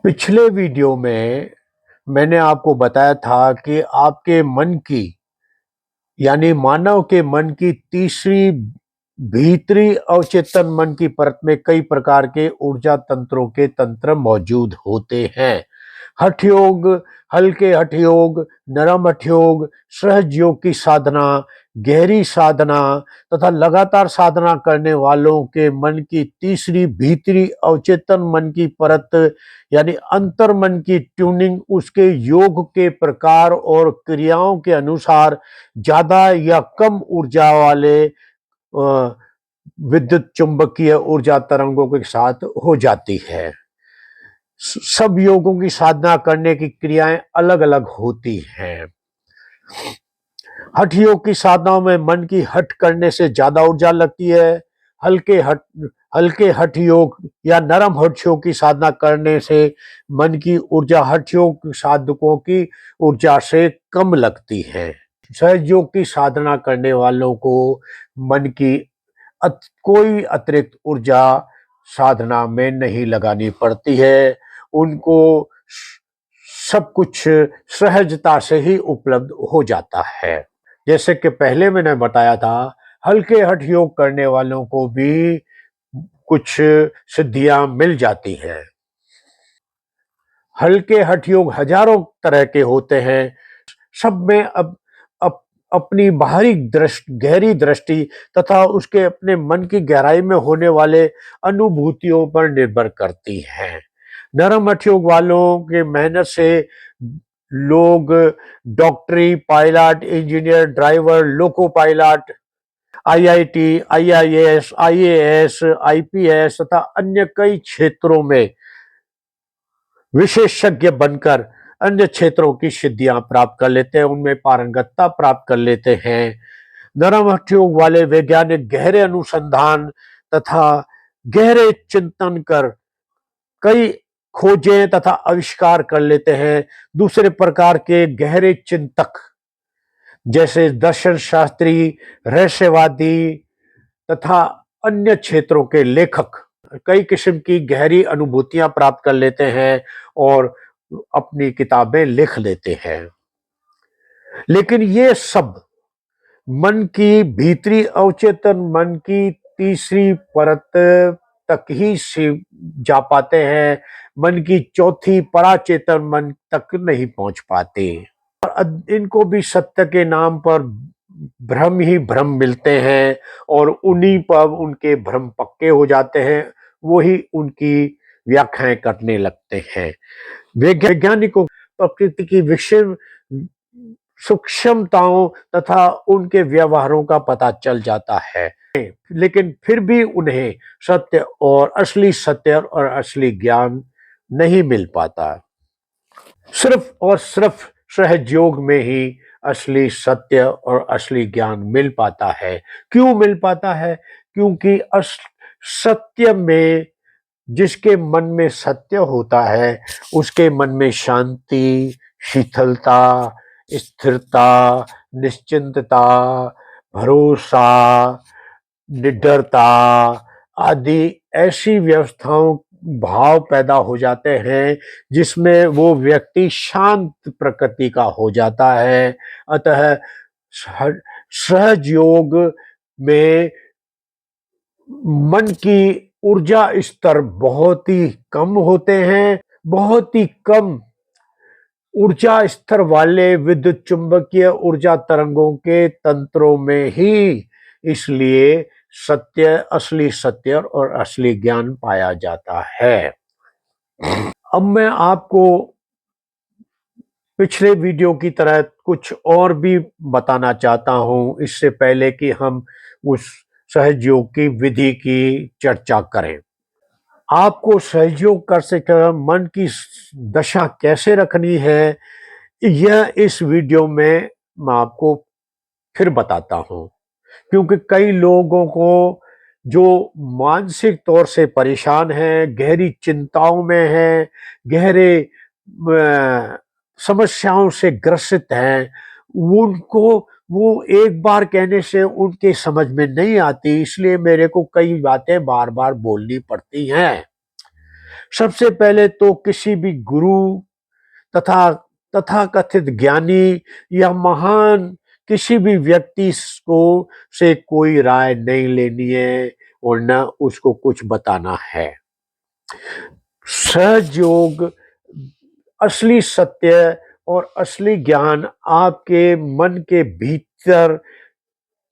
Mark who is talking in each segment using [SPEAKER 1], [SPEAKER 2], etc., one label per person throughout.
[SPEAKER 1] पिछले वीडियो में मैंने आपको बताया था कि आपके मन की यानी मानव के मन की तीसरी भीतरी अवचेतन मन की परत में कई प्रकार के ऊर्जा तंत्रों के तंत्र मौजूद होते हैं। हठ योग, हल्के हठ योग, नरम हठ योग, सहज योग की साधना, गहरी साधना तथा लगातार साधना करने वालों के मन की तीसरी भीतरी अवचेतन मन की परत यानी अंतर मन की ट्यूनिंग उसके योग के प्रकार और क्रियाओं के अनुसार ज्यादा या कम ऊर्जा वाले विद्युत चुंबकीय ऊर्जा तरंगों के साथ हो जाती है। सब योगों की साधना करने की क्रियाएं अलग अलग होती हैं। हठ योग की साधनाओं में मन की हठ करने से ज्यादा ऊर्जा लगती है। हल्के हठ हल्के हठ योग या नरम हठ योग की साधना करने से मन की ऊर्जा हठ योग साधकों की ऊर्जा से कम लगती है। सहज योग की साधना करने वालों को मन की कोई अतिरिक्त ऊर्जा साधना में नहीं लगानी पड़ती है। उनको सब कुछ सहजता से ही उपलब्ध हो जाता है। जैसे कि पहले मैंने बताया था, हल्के हठ योग करने वालों को भी कुछ सिद्धियां मिल जाती हैं। हल्के हठ योग हजारों तरह के होते हैं। सब में अपनी बाहरी गहरी दृष्टि तथा उसके अपने मन की गहराई में होने वाले अनुभूतियों पर निर्भर करती हैं। नरम हठ योग वालों के मेहनत से लोग डॉक्टरी, pilot, engineer, driver, loco pilot, IIT, IIS, IAS, IPS तथा अन्य कई क्षेत्रों में विशेषज्ञ बनकर अन्य क्षेत्रों की सिद्धियां प्राप्त कर लेते हैं, उनमें पारंगतता प्राप्त कर लेते हैं। नरम हठ योग वाले वैज्ञानिक गहरे अनुसंधान तथा गहरे चिंतन कर कई खोजें तथा आविष्कार कर लेते हैं। दूसरे प्रकार के गहरे चिंतक जैसे दर्शन शास्त्री, रहस्यवादी तथा अन्य क्षेत्रों के लेखक कई किस्म की गहरी अनुभूतियां प्राप्त कर लेते हैं और अपनी किताबें लिख लेते हैं। लेकिन ये सब मन की भीतरी अवचेतन मन की तीसरी परत तक ही जा पाते हैं। मन की चौथी पराचेतन मन तक नहीं पहुंच पाते और इनको भी सत्य के नाम पर भ्रम ही भ्रम मिलते हैं और उन्हीं पर उनके भ्रम पक्के हो जाते हैं। वही उनकी व्याख्याएं करने लगते हैं। वैज्ञानिकों प्रकृति की विषय सूक्ष्मताओं तथा उनके व्यवहारों का पता चल जाता है, लेकिन फिर भी उन्हें सत्य और असली ज्ञान नहीं मिल पाता। सिर्फ और सिर्फ सहज योग में ही असली सत्य और असली ज्ञान मिल पाता है। क्यों मिल पाता है? क्योंकि सत्य में जिसके मन में सत्य होता है उसके मन में शांति, शीतलता, स्थिरता, निश्चिंतता, भरोसा, निडरता आदि ऐसी व्यवस्थाओं भाव पैदा हो जाते हैं जिसमें वो व्यक्ति शांत प्रकृति का हो जाता है। अतः सहज योग में मन की ऊर्जा स्तर बहुत ही कम होते हैं। बहुत ही कम ऊर्जा स्तर वाले विद्युत चुंबकीय ऊर्जा तरंगों के तंत्रों में ही इसलिए असली सत्य और असली ज्ञान पाया जाता है। अब मैं आपको पिछले वीडियो की तरह कुछ और भी बताना चाहता हूं, इससे पहले कि हम उस सहज योग की विधि की चर्चा करें। आपको सहयोग कर सके मन की दशा कैसे रखनी है, यह इस वीडियो में मैं आपको फिर बताता हूं। क्योंकि कई लोगों को जो मानसिक तौर से परेशान हैं, गहरी चिंताओं में हैं, गहरे समस्याओं से ग्रसित हैं, उनको वो एक बार कहने से उनके समझ में नहीं आती, इसलिए मेरे को कई बातें बार बार बोलनी पड़ती हैं। सबसे पहले तो किसी भी गुरु तथा तथाकथित ज्ञानी या महान किसी भी व्यक्ति को से कोई राय नहीं लेनी है और न उसको कुछ बताना है। सहज योग, असली सत्य और असली ज्ञान आपके मन के भीतर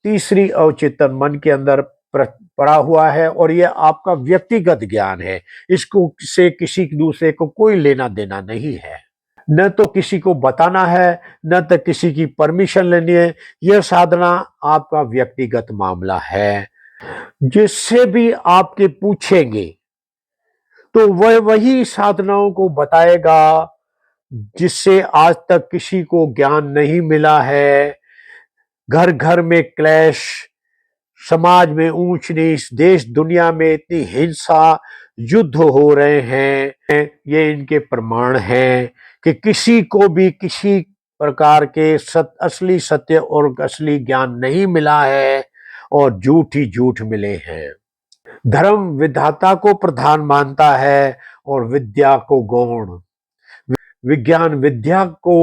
[SPEAKER 1] तीसरी अवचेतन मन के अंदर पड़ा हुआ है और यह आपका व्यक्तिगत ज्ञान है। इसको से किसी दूसरे को कोई लेना देना नहीं है। न तो किसी को बताना है, न तो किसी की परमिशन लेनी है। यह साधना आपका व्यक्तिगत मामला है। जिससे भी आपके पूछेंगे तो वह वही साधनाओं को बताएगा जिससे आज तक किसी को ज्ञान नहीं मिला है। घर घर में क्लेश, समाज में ऊंच नीच, देश दुनिया में इतनी हिंसा, युद्ध हो रहे हैं, ये इनके प्रमाण हैं कि किसी को भी किसी प्रकार के असली सत्य और असली ज्ञान नहीं मिला है और झूठ ही झूठ मिले हैं। धर्म विधाता को प्रधान मानता है और विद्या को गौण, विज्ञान विद्या को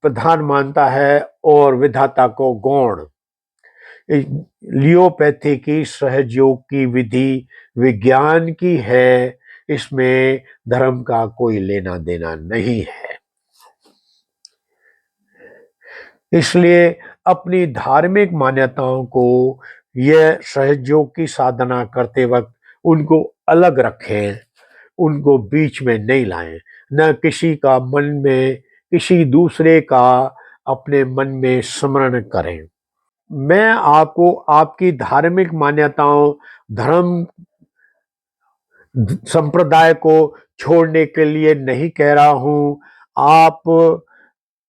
[SPEAKER 1] प्रधान मानता है और विधाता को गौण। लियोपैथी की सहयोग की विधि विज्ञान की है, इसमें धर्म का कोई लेना देना नहीं है। इसलिए अपनी धार्मिक मान्यताओं को यह सहयोग की साधना करते वक्त उनको अलग रखें, उनको बीच में नहीं लाएं। न किसी का मन में किसी दूसरे का अपने मन में स्मरण करें। मैं आपको आपकी धार्मिक मान्यताओं, धर्म संप्रदाय को छोड़ने के लिए नहीं कह रहा हूं। आप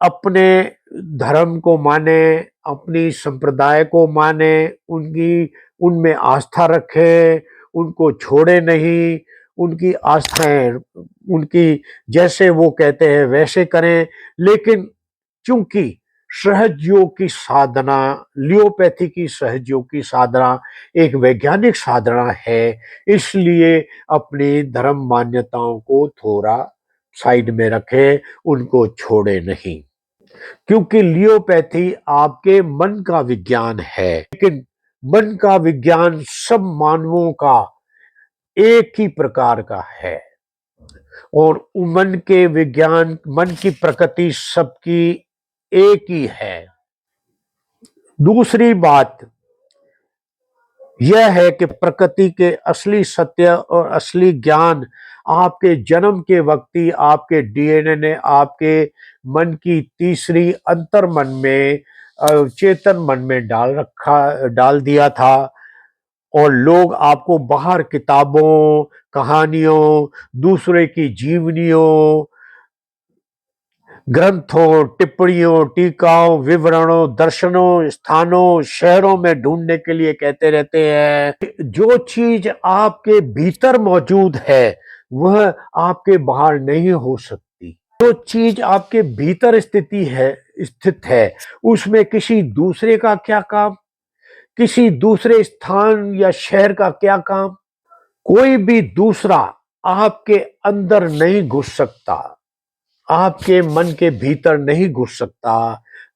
[SPEAKER 1] अपने धर्म को माने, अपनी संप्रदाय को माने, उनमें आस्था रखें, उनको छोड़े नहीं। उनकी आस्थाएं उनकी जैसे वो कहते हैं वैसे करें। लेकिन चूंकि सहज योग की साधना, लियोपैथी की सहज योग की साधना एक वैज्ञानिक साधना है, इसलिए अपनी धर्म मान्यताओं को थोड़ा साइड में रखें, उनको छोड़े नहीं। क्योंकि लियोपैथी आपके मन का विज्ञान है, लेकिन मन का विज्ञान सब मानवों का एक ही प्रकार का है और मन के विज्ञान, मन की प्रकृति सबकी एक ही है। दूसरी बात यह है कि प्रकृति के असली सत्य और असली ज्ञान आपके जन्म के वक्त ही आपके डीएनए ने आपके मन की तीसरी अंतर मन में, चेतन मन में डाल दिया था। और लोग आपको बाहर किताबों, कहानियों, दूसरे की जीवनियों, ग्रंथों, टिप्पणियों, टीकाओं, विवरणों, दर्शनों, स्थानों, शहरों में ढूंढने के लिए कहते रहते हैं। जो चीज आपके भीतर मौजूद है वह आपके बाहर नहीं हो सकती। जो चीज आपके भीतर स्थित है उसमें किसी दूसरे का क्या काम, किसी दूसरे स्थान या शहर का क्या काम। कोई भी दूसरा आपके अंदर नहीं घुस सकता, आपके मन के भीतर नहीं घुस सकता।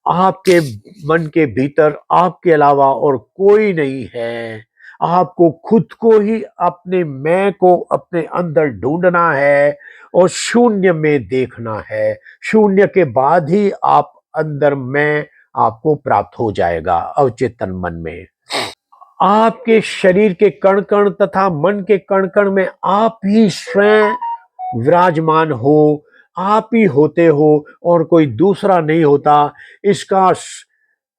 [SPEAKER 1] आपके मन के भीतर आपके अलावा और कोई नहीं है। आपको खुद को ही, अपने मैं को अपने अंदर ढूंढना है और शून्य में देखना है। शून्य के बाद ही आप अंदर मैं आपको प्राप्त हो जाएगा अवचेतन मन में। आपके शरीर के कण कण तथा मन के कण कण में आप ही स्वयं विराजमान हो, आप ही होते हो और कोई दूसरा नहीं होता। इसका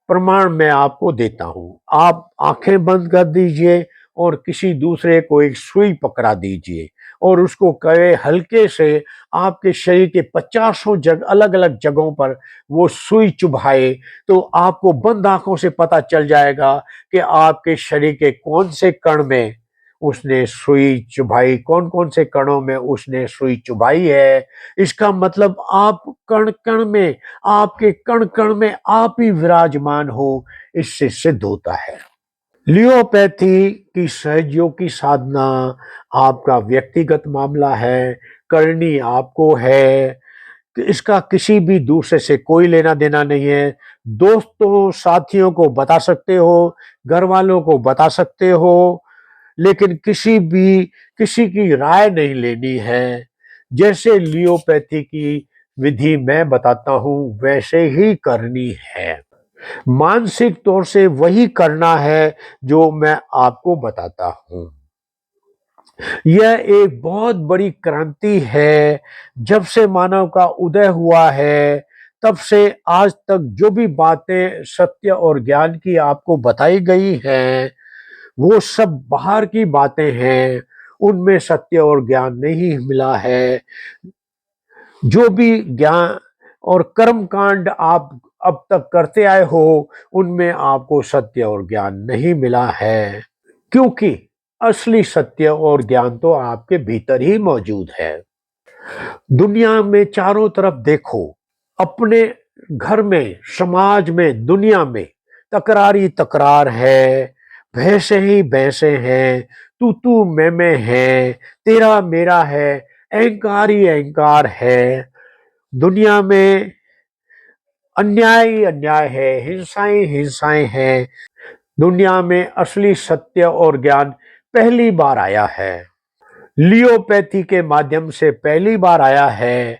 [SPEAKER 1] प्रमाण मैं आपको देता हूं। आप आंखें बंद कर दीजिए और किसी दूसरे को एक सुई पकड़ा दीजिए और उसको कहे हल्के से आपके शरीर के 50 अलग अलग जगहों पर वो सुई चुभाए, तो आपको बंद आंखों से पता चल जाएगा कि आपके शरीर के कौन से कण में उसने सुई चुभाई, कौन कौन से कणों में उसने सुई चुभाई है। इसका मतलब आप कण कण में, आपके कण कण में आप ही विराजमान हो, इससे सिद्ध होता है। लियोपैथी की सहयोग की साधना आपका व्यक्तिगत मामला है, करनी आपको है, कि इसका किसी भी दूसरे से कोई लेना देना नहीं है। दोस्तों, साथियों को बता सकते हो, घर वालों को बता सकते हो, लेकिन किसी की राय नहीं लेनी है। जैसे लियोपैथी की विधि मैं बताता हूँ, वैसे ही करनी है। मानसिक तौर से वही करना है जो मैं आपको बताता हूँ। यह एक बहुत बड़ी क्रांति है। जब से मानव का उदय हुआ है, तब से आज तक जो भी बातें सत्य और ज्ञान की आपको बताई गई हैं, वो सब बाहर की बातें हैं। उनमें सत्य और ज्ञान नहीं मिला है। जो भी ज्ञान और कर्म कांड आप अब तक करते आए हो, उनमें आपको सत्य और ज्ञान नहीं मिला है, क्योंकि असली सत्य और ज्ञान तो आपके भीतर ही मौजूद है। दुनिया में चारों तरफ देखो, अपने घर में, समाज में, दुनिया में तकरार ही तकरार है, भैंसे ही भैंसे हैं, तू मैं है, तेरा मेरा है, अहंकार ही अहंकार है। दुनिया में अन्याय ही अन्याय है, हिंसाएं हिंसाएं हैं। दुनिया में असली सत्य और ज्ञान पहली बार आया है, लियोपैथी के माध्यम से पहली बार आया है।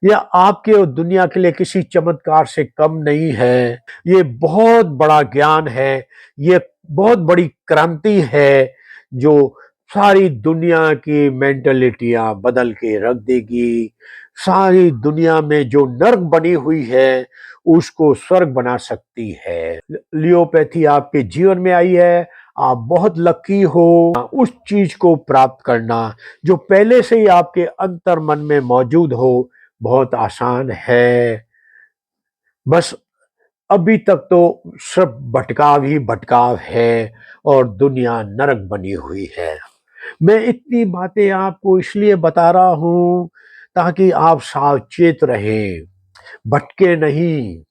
[SPEAKER 1] यह आपके और दुनिया के लिए किसी चमत्कार से कम नहीं है। ये बहुत बड़ा ज्ञान है, ये बहुत बड़ी क्रांति है, जो सारी दुनिया की मेंटलिटियां बदल के रख देगी। सारी दुनिया में जो नर्क बनी हुई है, उसको स्वर्ग बना सकती है। लियोपैथी आपके जीवन में आई है, आप बहुत लकी हो। उस चीज को प्राप्त करना जो पहले से ही आपके अंतर मन में मौजूद हो, बहुत आसान है। बस अभी तक तो सब भटकाव ही भटकाव है और दुनिया नरक बनी हुई है। मैं इतनी बातें आपको इसलिए बता रहा हूं, ताकि आप सावचेत रहें, भटके नहीं।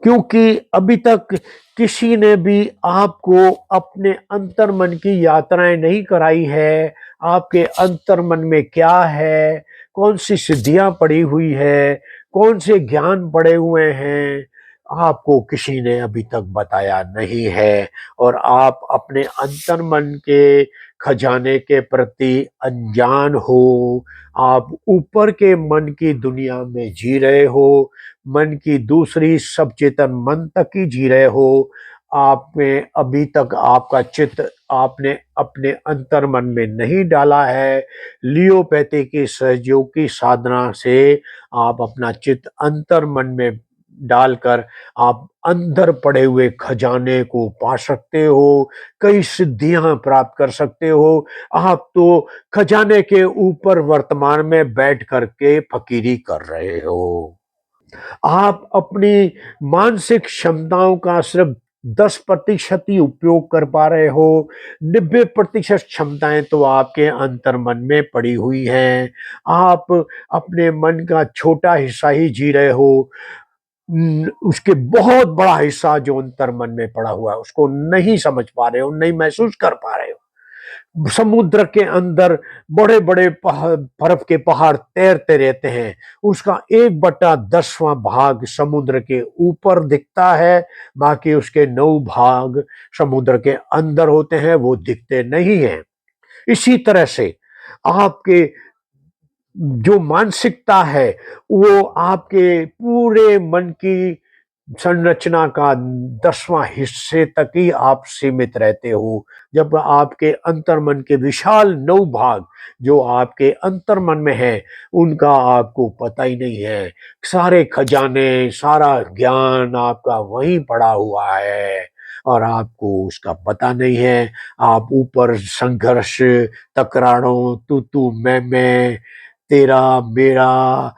[SPEAKER 1] क्योंकि अभी तक किसी ने भी आपको अपने अंतर्मन की यात्राएं नहीं कराई है। आपके अंतर्मन में क्या है, कौन सी सिद्धियां पड़ी हुई है, कौन से ज्ञान पड़े हुए हैं, आपको किसी ने अभी तक बताया नहीं है। और आप अपने अंतर्मन के खजाने के प्रति अनजान हो। आप ऊपर के मन की दुनिया में जी रहे हो, मन की दूसरी सब चेतन मन तक ही जी रहे हो। आप में अभी तक आपका चित्त आपने अपने अंतर मन में नहीं डाला है। लियोपैथी की सहयोग की साधना से आप अपना चित्त अंतर मन में डालकर आप अंदर पड़े हुए खजाने को पा सकते हो, कई सिद्धियां प्राप्त कर सकते हो। आप तो खजाने के ऊपर वर्तमान में बैठ करके फकीरी कर रहे हो। आप अपनी मानसिक क्षमताओं का सिर्फ 10% ही उपयोग कर पा रहे हो। 90% क्षमताएं तो आपके अंतर्मन में पड़ी हुई हैं। आप अपने मन का छोटा हिस्सा ही जी रहे हो। उसके बहुत बड़ा हिस्सा जो अंतर्मन में पड़ा हुआ है, उसको नहीं समझ पा रहे हो, नहीं महसूस कर पा रहे हो। समुद्र के अंदर बड़े बड़े बर्फ के पहाड़ तैरते रहते हैं, उसका 1/10वां भाग समुद्र के ऊपर दिखता है, बाकी उसके 9 भाग समुद्र के अंदर होते हैं, वो दिखते नहीं हैं। इसी तरह से आपके जो मानसिकता है, वो आपके पूरे मन की संरचना का 10वां हिस्से तक ही आप सीमित रहते हो। जब आपके अंतर्मन के विशाल 9 भाग जो आपके अंतर्मन में है, उनका आपको पता ही नहीं है। सारे खजाने, सारा ज्ञान आपका वहीं पड़ा हुआ है और आपको उसका पता नहीं है। आप ऊपर संघर्ष, तकरारों, तू मैं, तेरा मेरा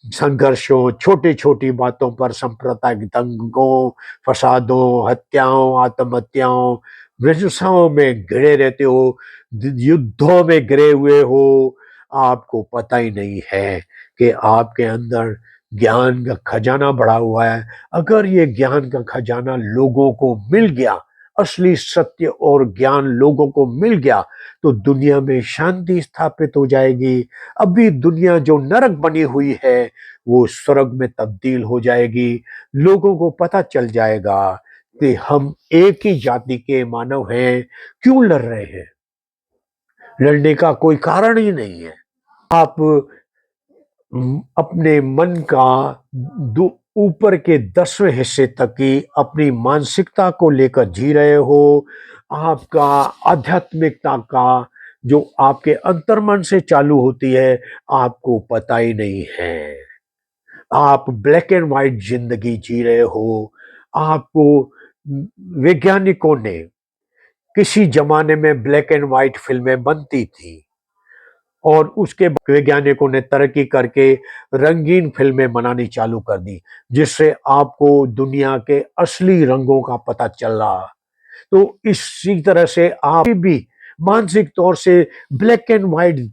[SPEAKER 1] संघर्षों, छोटी छोटी बातों पर सांप्रदायिक दंगों, फसादों, हत्याओं, आत्महत्याओं, विवशाओं में घिरे रहते हो, युद्धों में घिरे हुए हो। आपको पता ही नहीं है कि आपके अंदर ज्ञान का खजाना बढ़ा हुआ है। अगर ये ज्ञान का खजाना लोगों को मिल गया, असली सत्य और ज्ञान लोगों को मिल गया तो दुनिया में शांति स्थापित हो जाएगी। अभी दुनिया जो नरक बनी हुई है वो स्वर्ग में तब्दील हो जाएगी। लोगों को पता चल जाएगा कि हम एक ही जाति के मानव हैं, क्यों लड़ रहे हैं। लड़ने का कोई कारण ही नहीं है। आप अपने मन का ऊपर के 10वें हिस्से तक की अपनी मानसिकता को लेकर जी रहे हो। आपका आध्यात्मिकता का जो आपके अंतर्मन से चालू होती है आपको पता ही नहीं है। आप ब्लैक एंड व्हाइट जिंदगी जी रहे हो। आपको वैज्ञानिकों ने, किसी जमाने में ब्लैक एंड व्हाइट फिल्में बनती थी और उसके वैज्ञानिकों ने तरक्की करके रंगीन फिल्में बनानी चालू कर दी, जिससे आपको दुनिया के असली रंगों का पता चल रहा। तो इसी तरह से आप भी मानसिक तौर से ब्लैक एंड व्हाइट,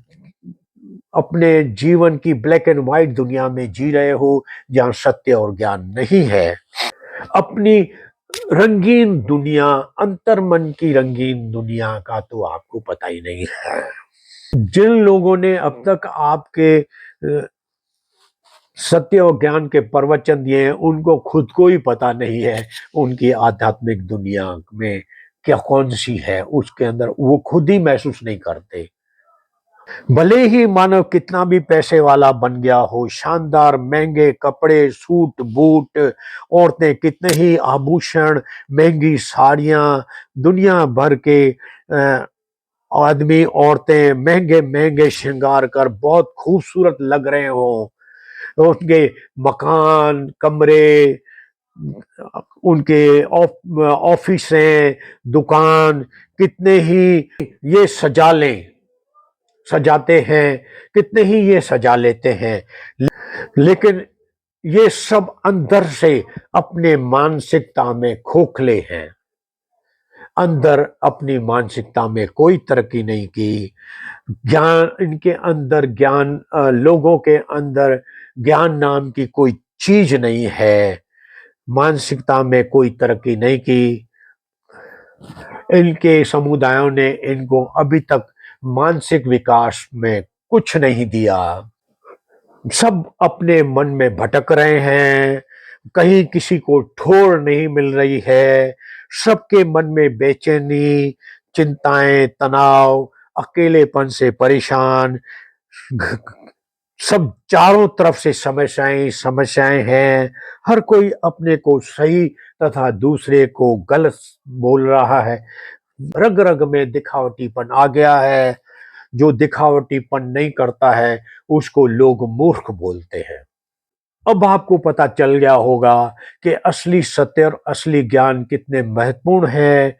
[SPEAKER 1] अपने जीवन की ब्लैक एंड व्हाइट दुनिया में जी रहे हो जहां सत्य और ज्ञान नहीं है। अपनी रंगीन दुनिया, अंतर्मन की रंगीन दुनिया का तो आपको पता ही नहीं है। जिन लोगों ने अब तक आपके सत्य और ज्ञान के प्रवचन दिए हैं उनको खुद को ही पता नहीं है उनकी आध्यात्मिक दुनिया में क्या कौन सी है, उसके अंदर वो खुद ही महसूस नहीं करते। भले ही मानव कितना भी पैसे वाला बन गया हो, शानदार महंगे कपड़े, सूट बूट, औरतें कितने ही आभूषण, महंगी साड़ियां, दुनिया भर के आदमी औरतें महंगे महंगे श्रृंगार कर बहुत खूबसूरत लग रहे हो, उनके मकान, कमरे, उनके ऑफिसें, दुकान कितने ही ये सजाते हैं, कितने ही ये सजा लेते हैं, लेकिन ये सब अंदर से अपने मानसिकता में खोखले हैं। अंदर अपनी मानसिकता में कोई तरक्की नहीं की। ज्ञान इनके अंदर, ज्ञान लोगों के अंदर ज्ञान नाम की कोई चीज नहीं है। मानसिकता में कोई तरक्की नहीं की। इनके समुदायों ने इनको अभी तक मानसिक विकास में कुछ नहीं दिया। सब अपने मन में भटक रहे हैं, कहीं किसी को ठोर नहीं मिल रही है। सबके मन में बेचैनी, चिंताएं, तनाव, अकेलेपन से परेशान, सब चारों तरफ से समस्याएं समस्याएं हैं। हर कोई अपने को सही तथा दूसरे को गलत बोल रहा है। रग रग में दिखावटीपन आ गया है। जो दिखावटीपन नहीं करता है उसको लोग मूर्ख बोलते हैं। अब आपको पता चल गया होगा कि असली सत्य और असली ज्ञान कितने महत्वपूर्ण है।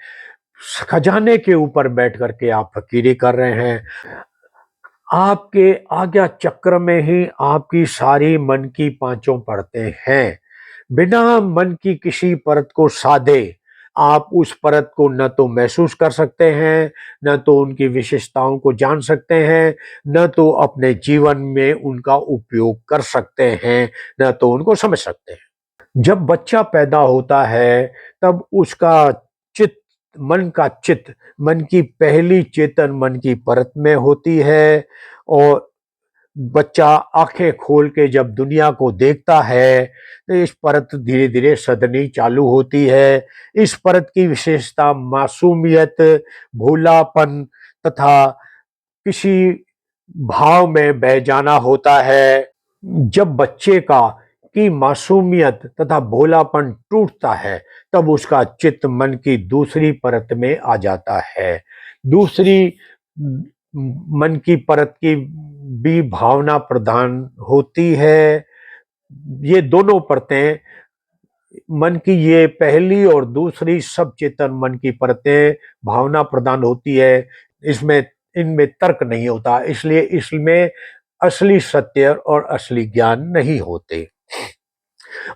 [SPEAKER 1] खजाने के ऊपर बैठ करके आप फकीरी कर रहे हैं। आपके आज्ञा चक्र में ही आपकी सारी मन की पांचों परतें हैं। बिना मन की किसी परत को साधे आप उस परत को न तो महसूस कर सकते हैं, न तो उनकी विशेषताओं को जान सकते हैं, न तो अपने जीवन में उनका उपयोग कर सकते हैं, न तो उनको समझ सकते हैं। जब बच्चा पैदा होता है तब उसका चित्त, मन का चित्त, मन की पहली चेतन मन की परत में होती है। और बच्चा आंखें खोल के जब दुनिया को देखता है तो इस परत धीरे धीरे सदनी चालू होती है। इस परत की विशेषता मासूमियत, भोलापन तथा किसी भाव में बह जाना होता है। जब बच्चे का की मासूमियत तथा भोलापन टूटता है तब उसका चित्त मन की दूसरी परत में आ जाता है। दूसरी मन की परत की भी भावना प्रधान होती है। ये दोनों परतें, मन की ये पहली और दूसरी सब चेतन मन की परतें भावना प्रधान होती है। इसमें इनमें तर्क नहीं होता, इसलिए इसमें असली सत्य और असली ज्ञान नहीं होते।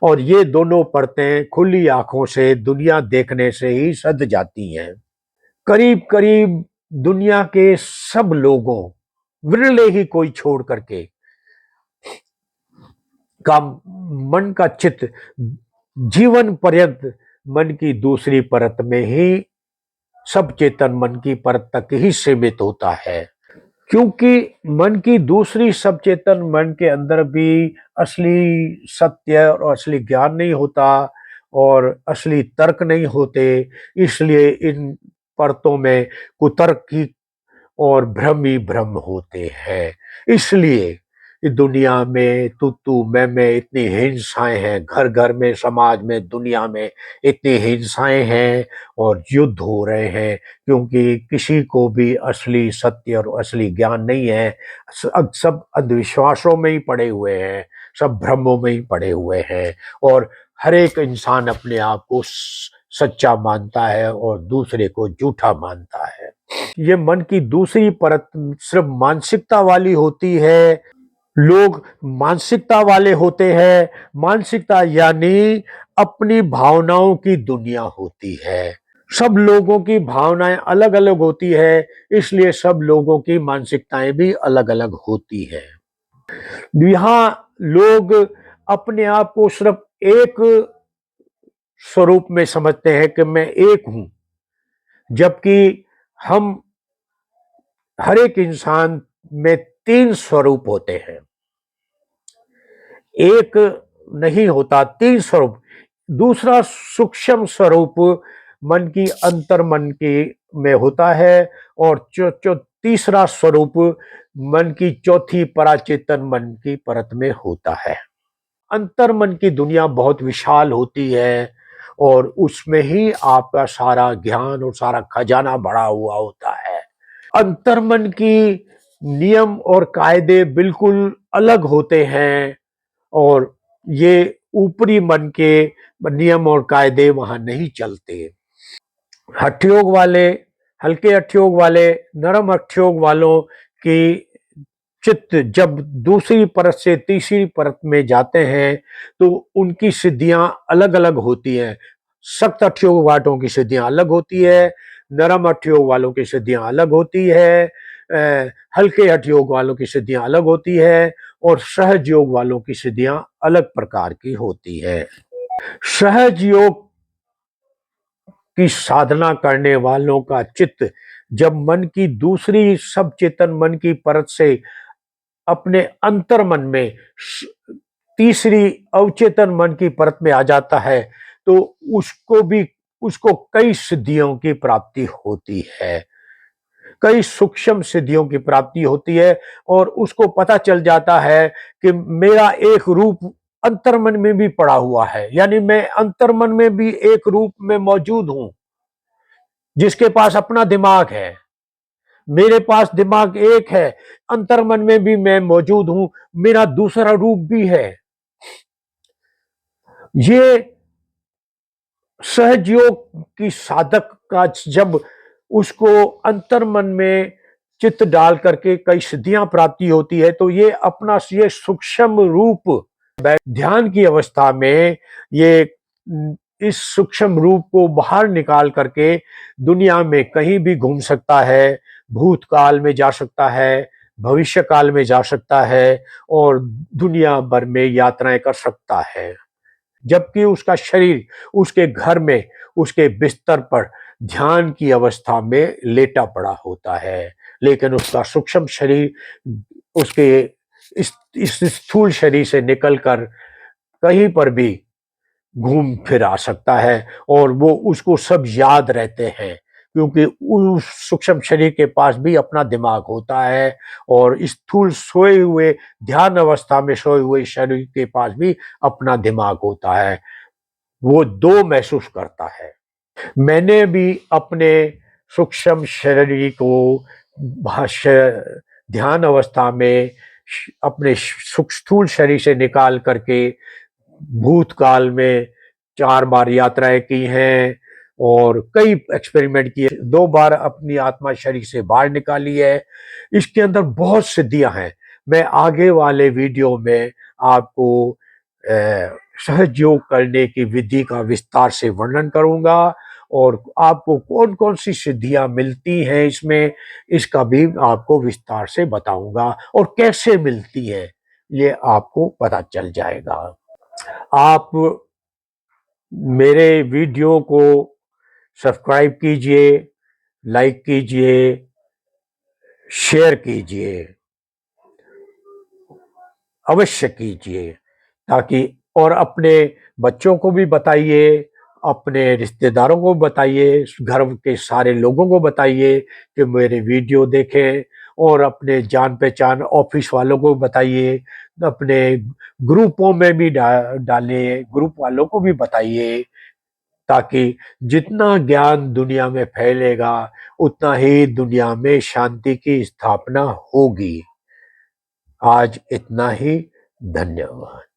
[SPEAKER 1] और ये दोनों परतें खुली आंखों से दुनिया देखने से ही सध जाती हैं। करीब करीब दुनिया के सब लोगों, विरले ही कोई छोड़ करके, का मन का चित्त जीवन पर्यंत मन की दूसरी परत में ही सब चेतन मन की परत तक ही सीमित होता है, क्योंकि मन की दूसरी सब चेतन मन के अंदर भी असली सत्य और असली ज्ञान नहीं होता और असली तर्क नहीं होते। इसलिए इन परतों में कुतर्क ही और भ्रम ही भ्रम होते हैं। इसलिए इस दुनिया में तू मैं इतनी हिंसाएं हैं, घर घर में, समाज में, दुनिया में इतनी हिंसाएं हैं और युद्ध हो रहे हैं, क्योंकि किसी को भी असली सत्य और असली ज्ञान नहीं है। सब अंधविश्वासों में ही पड़े हुए हैं, सब भ्रमों में ही पड़े हुए हैं और हर एक इंसान अपने आप को सच्चा मानता है और दूसरे को झूठा मानता है। ये मन की दूसरी परत सिर्फ मानसिकता वाली होती है। लोग मानसिकता वाले होते हैं। मानसिकता यानी अपनी भावनाओं की दुनिया होती है। सब लोगों की भावनाएं अलग अलग होती है, इसलिए सब लोगों की मानसिकताएं भी अलग अलग होती है। यहाँ लोग अपने आप को सिर्फ एक स्वरूप में समझते हैं कि मैं एक हूं, जबकि हम हर एक इंसान में तीन स्वरूप होते हैं। एक नहीं होता, तीन स्वरूप। दूसरा सूक्ष्म स्वरूप मन की अंतर मन के में होता है और जो तीसरा स्वरूप मन की चौथी पराचेतन मन की परत में होता है। अंतर मन की दुनिया बहुत विशाल होती है और उसमें ही आपका सारा ज्ञान और सारा खजाना भरा हुआ होता है। अंतर्मन की नियम और कायदे बिल्कुल अलग होते हैं और ये ऊपरी मन के नियम और कायदे वहां नहीं चलते। हठयोग वाले, हल्के हठयोग वाले, नरम हठयोग वालों की चित्त जब दूसरी परत से तीसरी परत में जाते हैं तो उनकी सिद्धियां अलग अलग होती हैं। सख्त हठयोग वालों की सिद्धियां अलग होती है, नरम हठयोग वालों की सिद्धियां अलग होती है, हल्के हठयोग वालों की सिद्धियां अलग होती है और सहज योग वालों की सिद्धियां अलग प्रकार की होती है। सहज योग की साधना करने वालों का चित्त जब मन की दूसरी सब चेतन मन की परत से अपने अंतर मन में तीसरी अवचेतन मन की परत में आ जाता है तो उसको कई सिद्धियों की प्राप्ति होती है, कई सूक्ष्म सिद्धियों की प्राप्ति होती है और उसको पता चल जाता है कि मेरा एक रूप अंतर्मन में भी पड़ा हुआ है, यानी मैं अंतर्मन में भी एक रूप में मौजूद हूं जिसके पास अपना दिमाग है। मेरे पास दिमाग एक है, अंतर्मन में भी मैं मौजूद हूं, मेरा दूसरा रूप भी है। ये सहज योग की साधक का जब उसको अंतर्मन में चित्त डाल करके कई सिद्धियां प्राप्ति होती है तो ये सूक्ष्म रूप ध्यान की अवस्था में ये इस सूक्ष्म रूप को बाहर निकाल करके दुनिया में कहीं भी घूम सकता है, भूतकाल में जा सकता है, भविष्य काल में जा सकता है और दुनिया भर में यात्राएं कर सकता है। जबकि उसका शरीर उसके घर में उसके बिस्तर पर ध्यान की अवस्था में लेटा पड़ा होता है, लेकिन उसका सूक्ष्म शरीर उसके इस स्थूल शरीर से निकलकर कहीं पर भी घूम फिर आ सकता है और वो उसको सब याद रहते हैं, क्योंकि उस सूक्ष्म शरीर के पास भी अपना दिमाग होता है और स्थूल सोए हुए ध्यान अवस्था में सोए हुए शरीर के पास भी अपना दिमाग होता है। वो दो महसूस करता है। मैंने भी अपने सूक्ष्म शरीर को भाष्य ध्यान अवस्था में अपने स्थूल शरीर से निकाल करके भूतकाल में 4 बार यात्राएं की हैं और कई एक्सपेरिमेंट किए, 2 बार अपनी आत्मा शरीर से बाहर निकाली है। इसके अंदर बहुत सिद्धियां हैं। मैं आगे वाले वीडियो में आपको सहज योग करने की विधि का विस्तार से वर्णन करूंगा और आपको कौन कौन सी सिद्धियां मिलती हैं इसमें, इसका भी आपको विस्तार से बताऊंगा और कैसे मिलती है ये आपको पता चल जाएगा। आप मेरे वीडियो को सब्सक्राइब कीजिए, लाइक कीजिए, शेयर कीजिए, अवश्य कीजिए, ताकि और अपने बच्चों को भी बताइए, अपने रिश्तेदारों को बताइए, घर के सारे लोगों को बताइए कि मेरे वीडियो देखें, और अपने जान पहचान ऑफिस वालों को बताइए, अपने ग्रुपों में भी डालिए, ग्रुप वालों को भी बताइए, ताकि जितना ज्ञान दुनिया में फैलेगा उतना ही दुनिया में शांति की स्थापना होगी। आज इतना ही। धन्यवाद।